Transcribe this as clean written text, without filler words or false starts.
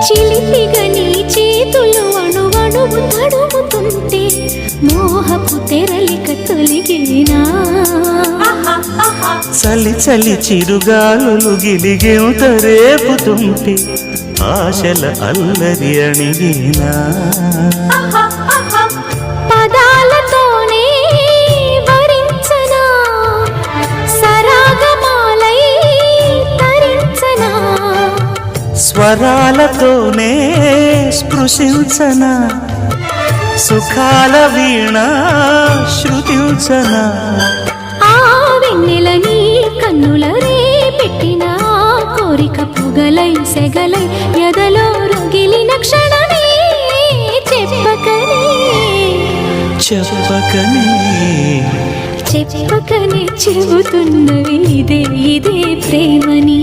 చిలిపిగా నీ చేతులు అణువణువు తడుముతుంటే మోహపు తెరలిక తొలిగేనా చలి చలి చిరుగాలులు గిలిగెంత రేపుతుంటే ఆశల అల్లరి అణిగేనా పదాలతోనే వరించనా సరాగమాలై తరించనా స్వరాలతోనే స్పృశించనా సుఖాల వీణ శృతించనా ఆ వెన్నెల నీ కన్నుల రే పెట్టిన కోరిక పొగలై సెగలై ఎదలో రగిలిన క్షణమే చెప్పకనే చెప్పకనే చెప్పకనే చెబుతున్నవి ఇదే ఇదే ప్రేమని